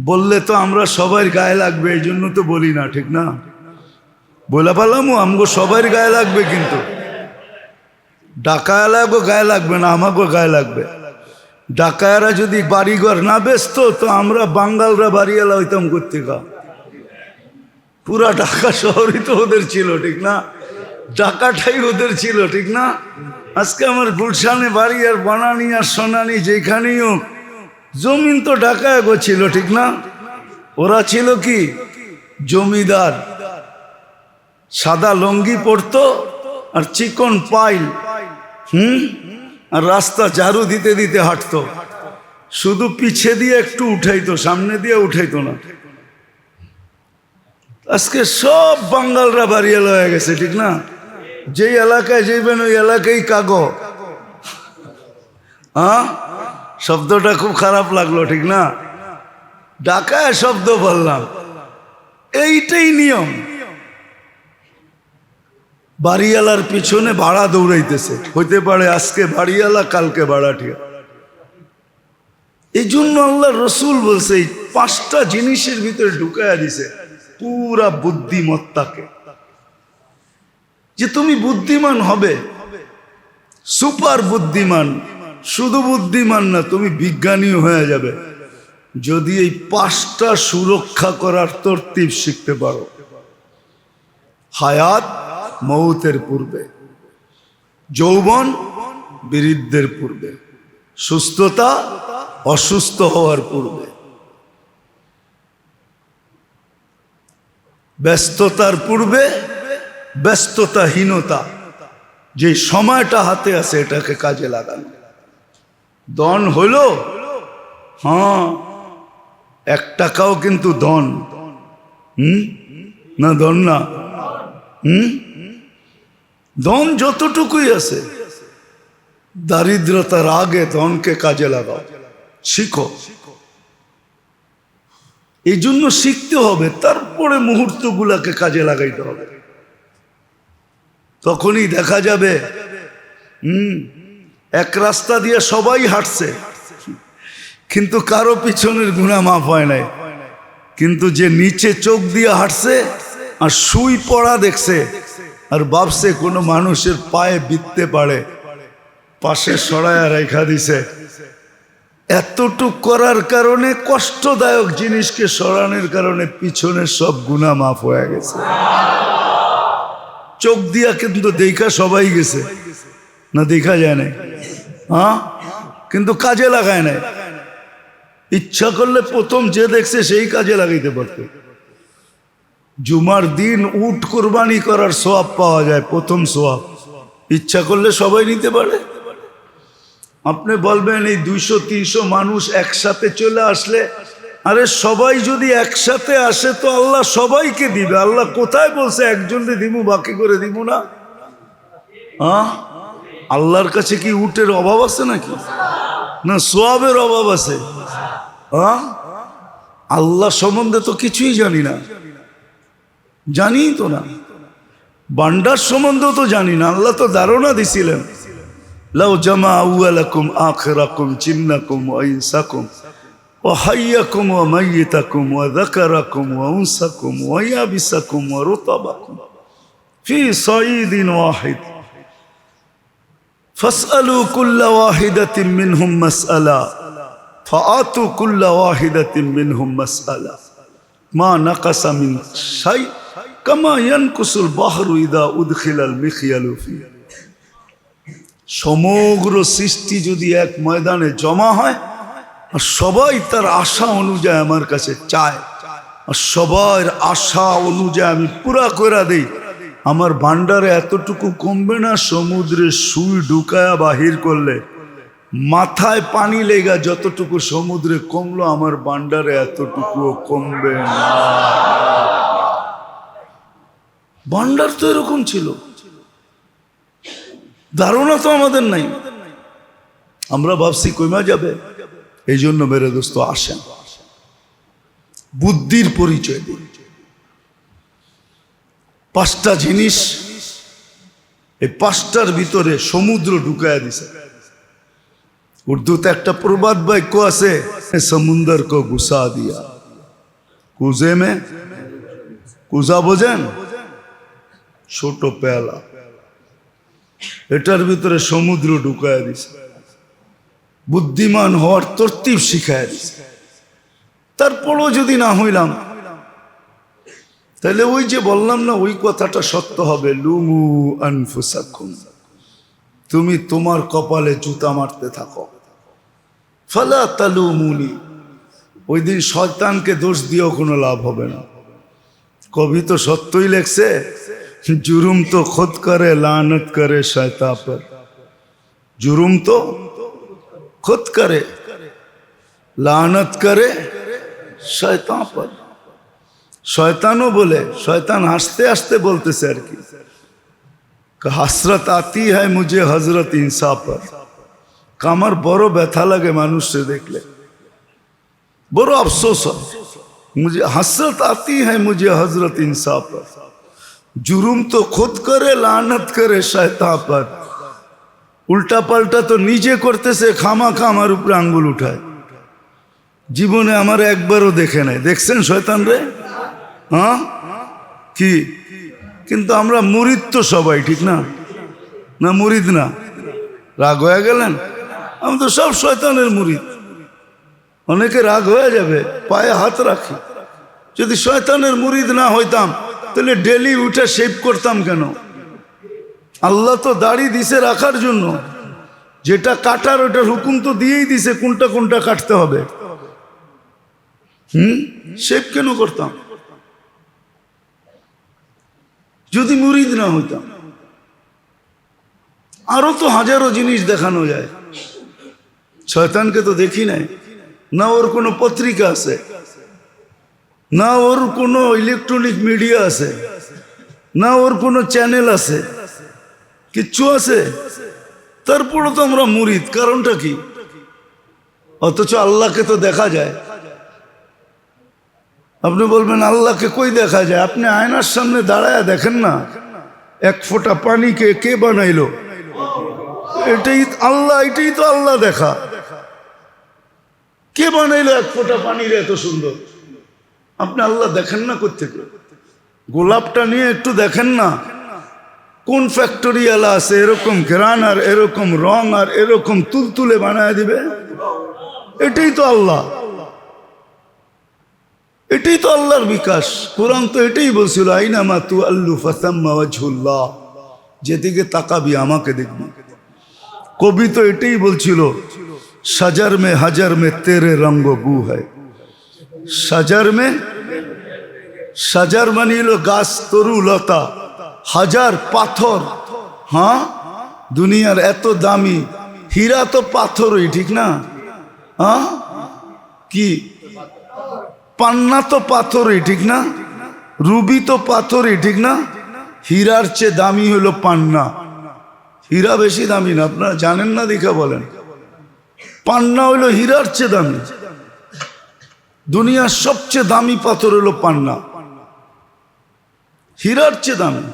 বললে তো আমরা সবার গায়ে লাগবে, এই জন্য তো বলি না, ঠিক না? বলে পারলামও আমগো সবার গায়ে লাগবে, কিন্তু ডাকায়ালাগো গায়ে লাগবে না, আমাগো গায়ে লাগবে। ডাকায়ারা যদি বাড়িঘর না বেচতো তো আমরা বাঙ্গালরা বাড়িওয়ালা হইতাম কোত্থেকা? পুরা ঢাকা শহরই তো ওদের ছিল, ঠিক না? ঢাকাটাই ওদের ছিল, ঠিক না? আজকে আমার গুলশানে বাড়ি আর বনানী আর সোনানী যেখানেই হোক, জমিন তো ঢাকায় গো ছিল, ঠিক না? ওরা ছিল কি জমিদার, সাদা লঙ্গি পরতো আর চিকন পাইল, আর রাস্তা ঝাড়ু দিতে দিতে হাঁটতো, শুধু পিছে দিয়ে একটু উঠাইতো, সামনে দিয়ে উঠাইতো না। আজকে সব বাঙ্গালরা বাড়িয়ালা হয়ে গেছে, ঠিক না? যেই এলাকায় যাইবেন ওই এলাকায় কাগো। হ্যাঁ, শব্দটা খুব খারাপ লাগলো, ঠিক না? ঢাকায় শব্দ বললাম, এইটাই নিয়ম। বাড়িওয়ালার পিছনে ভাড়া দৌড়াইতেছে, হইতে পারে আজকে বাড়িওয়ালা কালকে ভাড়াটিয়া। এই জন্য আল্লাহ রসুল বলছে এই 5টা জিনিসের ভিতরে ঢুকাইয়া দিছে পুরা বুদ্ধিমত্তাকে, যে তুমি বুদ্ধিমান হবে, সুপার বুদ্ধিমান। শুধু বুদ্ধিমান না, তুমি বিজ্ঞানী হয়ে যাবে যদি এই 5টা সুরক্ষা করার তরতিব শিখতে পারো। হায়াত মৌতের পূর্বে, যৌবন বৃদ্ধের পূর্বে, সুস্থতা অসুস্থ হওয়ার পূর্বে, ব্যস্ততার পূর্বে ব্যস্ততাহীনতা। যে সময়টা হাতে আছে এটাকে কাজে লাগানো। ধন হলো, হ্যাঁ, 1 টাকাও কিন্তু ধন, না ধন না, ধন যতটুকুই আছে, দারিদ্রতার আগে ধনকে কাজে লাগাও, শিখো। এই জন্য শিখতে হবে, তারপরে মুহূর্তগুলাকে কাজে লাগাইতে হবে। তখনই দেখা যাবে এক রাস্তা দিয়ে সবাই হাঁটছে, কিন্তু কারো পিছনের গুনাহ মাফ হয় নাই। কিন্তু যে নিচে চোখ দিয়ে হাঁটছে আর সুই পড়া দেখছে আর ভাবছে কোনো মানুষের পায়ে বিঁধতে পারে, পাশে সরায়া রেখা দিছে, এতটুক করার কারণে, কষ্টদায়ক জিনিসকে সরানোর কারণে পিছনের সব গুনাহ মাফ হয়ে গেছে। চোখ দিয়া কিন্তু দেখা সবাই গেছে, না দেখা যায় না, হ্যাঁ, কিন্তু কাজে লাগায় নাই। ইচ্ছা করলে প্রথম যে দেখছে সেই কাজে লাগাইতে পারত। জুমার দিন উট কোরবানি করার সওয়াব পাওয়া যায়, প্রথম সওয়াব। ইচ্ছা করলে সবাই নিতে পারে। আপনি বলবেন এই 200-300 মানুষ একসাথে চলে আসলে, আরে সবাই যদি একসাথে আসে তো আল্লাহ সবাইকে দিবে। আল্লাহ কোথায় বলছে একজনকে দিমু বাকি করে দিব না? হ্যাঁ, আল্লাহর কাছে কি উটের অভাব আছে নাকি? না সওয়াবের অভাব আছে? হ্যাঁ, আল্লাহ সম্বন্ধে তো কিছুই জানি না, জানি তো না। বান্দার সম্বন্ধেও তো জানি না। আল্লাহ তো ধারণা দিছিলেন, লাউ জামা আউয়ালাকুম আখিরাকুম জিন্নাকুম ওয়া ইনসাকুম ওয়া হাইয়াকুম ওয়া মাইয়িতাকুম ওয়া যাকারাকুম ওয়া উনসাকুম ওয়া ইয়াবিসাকুম ওয়া রুতাবাকুম ফি সাঈদিন ওয়াহিদ ফাসআলু কুল্লা ওয়াহিদাতিন মিনহুম মাসআলা ফাআতু কুল্লা ওয়াহিদাতিন মিনহুম মাসআলা মা নাকাসা মিন শাই কামা ইয়ানকুসুল বাহরু ইদা উদখিলাল মিখয়ালু ফি। সমগ্র সৃষ্টি যদি এক ময়দানে জমা হয় আর সবাই তার আশা অনুযায়ী আমার কাছে চায় আর সবার আশা অনুযায়ী আমি পুরা করে দেই, আমার ভান্ডারে এতটুকু কমবে না। সমুদ্রে সুই ঢুকায়া বাহির করলে মাথায় পানি লেগা যতটুকু সমুদ্রে কমলো, আমার ভান্ডারে এতটুকুও কমবে না। ভান্ডার তো এরকম ছিল, ধারণা তো আমাদের নাই। আমরা ভাবছি কইমা যাবে। এই জন্য মেরে দোস্ত আসেন, বুদ্ধির পরিচয় দিন। 5টা জিনিস, এই 5টার ভিতরে সমুদ্র ঢুকায়া দিছে। উর্দুতে একটা প্রবাদ বাক্য আছে, সমুন্দর কো গুসা দিয়া। কুজে মে, কুজা বোঝেন? ছোট পেয়ালা, এটার ভিতরে সমুদ্র ঢুকায় দিছে, বুদ্ধিমান হওয়ার তরতিব শিখায় দিছে। তারপরও যদি না হইলাম, তাহলে ওই যে বললাম না, ওই কথাটা সত্য হবে। লুমু আনফুসাকুম, তুমি তোমার কপালে জুতা মারতে থাকো। ফালা তালুমুনি, ওই দিন শয়তানকে দোষ দিয়েও কোনো লাভ হবে না। কবি তো সত্যই লেখছে, জুরুম তো খুদ করে লানত করে শয়তান পর, জুরুম তো খুদ করে লানত করে শয়তান পর। শয়তানও বলে, শয়তান হাসতে হাসতে বলতেছে আর কি, হাসরত আতি হ্যায় মুঝে হজরত ইনসা পর। আমার বড় ব্যথা লাগে মানুষকে দেখলে, বড় আফসোস হয়। मुझे हसरत आती है मुझे हजरत इंसाफ पर, जुर्म तो खुद करे लानत करे शैतान पर। उल्टा पाल्टा तो नीचे करते से खामा खा আমার উপরে আঙ্গুল উঠায়। জীবনে আমার একবারও দেখে নাই, দেখছেন শয়তান রে? হ্যাঁ কি? কিন্তু আমরা মুরিদ তো সবাই, ঠিক না? না মুরিদ না? রাগ হয়ে গেলেন? আমি তো সব শয়তানের মুরিদ। অনেকে রাগ হয়ে যাবে, পায়ে হাত রাখি। যদি শয়তানের মুরিদ না হইতাম তাহলে ডেলি উঠে শেভ করতাম কেন? আল্লাহ তো দাড়ি দিছে রাখার জন্য, যেটা কাটার ওটার হুকুম তো দিয়েই দিছে কোনটা কোনটা কাটতে হবে। শেভ কেন করতাম যদি মুরিদ না হইতাম? আরো তো হাজারো জিনিস দেখানো যায়। শয়তানকে তো দেখি নাই, না ওর কোনো পত্রিকা আছে, না ওর কোনো ইলেকট্রনিক মিডিয়া আছে, না ওর কোনো চ্যানেল আছে, কিচ্ছু আছে। তারপরও তো আমরা মুরিদ, কারণটা কি? অথচ আল্লাহকে তো দেখা যায়। আপনি বলবেন আল্লাহকে কই দেখা যায়? আপনি আয়নার সামনে দাঁড়ায় দেখেন না, এক ফোঁটা পানিকে কে বানাইলো? এটাই আল্লাহ, এটাই তো আল্লাহ দেখা। কে বানাইলো এক ফোঁটা পানির এত সুন্দর? আপনি আল্লাহ দেখেন না কোত্থেকে? গোলাপটা নিয়ে একটু দেখেন না, কোন ফ্যাক্টরি আলা আছে এরকম ঘ্রাণ আর এরকম রং আর এরকম তুলতুলে বানায় দিবে? এটাই তো আল্লাহ, এটাই তো আল্লাহর বিকাশ। কোরআন তো এটাই বলছিল, আইনামা তু আল্লু ফাসাম্মা ওয়াজহুল্লাহ, যেদিকে তাকাবি আমাকে দেখবি। কবি তো এটাই বলছিল, সাজার মে হাজার মে তেরে রঙ্গ বু হয়। সাজার মে, সাজার মানে হলো গাছ, তরু লতা, হাজার পাথর। হ্যাঁ, দুনিয়ার এত দামি হীরা তো পাথরই, ঠিক না? হ্যাঁ কি? পান্না তো পাথরই, ঠিক না? রুবি তো পাথরই, ঠিক না? হীরার চেয়ে দামি হলো পান্না। হীরা বেশি দামি না, আপনারা জানেন না দেখা বলেন। পান্না হইলো হীরার চেয়ে দামি। দুনিয়ার সবচেয়ে দামি পাথর হলো পান্না, হীরার চেয়ে দামি।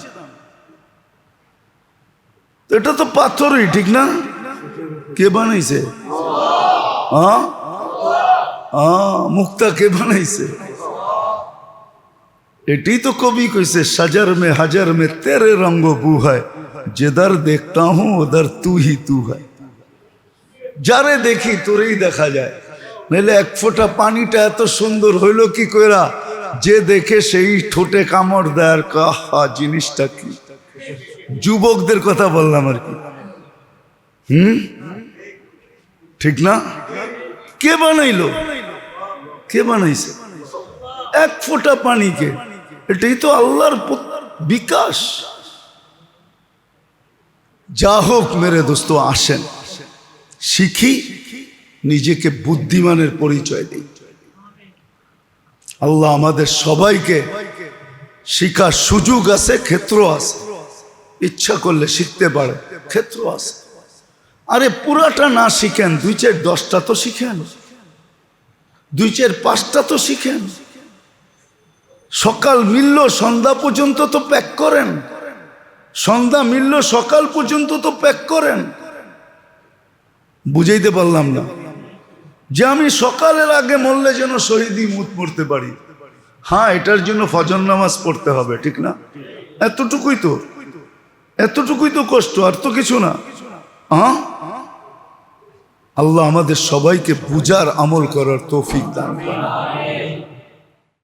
এটা তো পাথরই, ঠিক না? কে বানাইছে? মুক্তা কে বানাইছে? এটাই তো কবি কইছে, সাজার মে হাজার মে তেরে রঙ্গ বু হয়, যেদার দেখতা হুঁ উদার তু হি তু হয়। যারে দেখি তোরেই দেখা যায়। নাহলে এক ফোঁটা পানিটা এত সুন্দর হইল কি কইরা? যে দেখে সেই ঠোঁটে কামড় দেয়, কাহা জিনিসটা কি। যুবকদের কথা বললাম আর কি। ঠিক না? কে বানাইলো? কে বানাইছে এক ফোঁটা পানিকে? এটাই তো আল্লাহর বিকাশ। যা হোক মেরে দোস্ত, আসেন শিখি, নিজেকে বুদ্ধিমানের পরিচয় দিই। আল্লাহ আমাদের সবাইকে শিখার সুযোগ আছে, ক্ষেত্র আছে। ইচ্ছা করলে শিখতে পারে, ক্ষেত্র আছে। আরে পুরাটা না শিখেন, 2-4-10টা তো শিখেন, 2-4-5টা তো শিখেন। সকাল মিলল সন্ধ্যা পর্যন্ত তো প্যাক করেন, সন্ধ্যা মিলল সকাল পর্যন্ত তো প্যাক করেন। বুঝাইতে পারলাম না যে আমি সকালের আগে মরলে যেন শহীদি মুত মরতে পারি। হ্যাঁ, এটার জন্য ফজর নামাজ পড়তে হবে, ঠিক না? এতটুকুই তো কষ্ট, আর তো কিছু না। হ্যাঁ, আল্লাহ আমাদের সবাইকে বুঝার আমল করার তৌফিক দান করেন।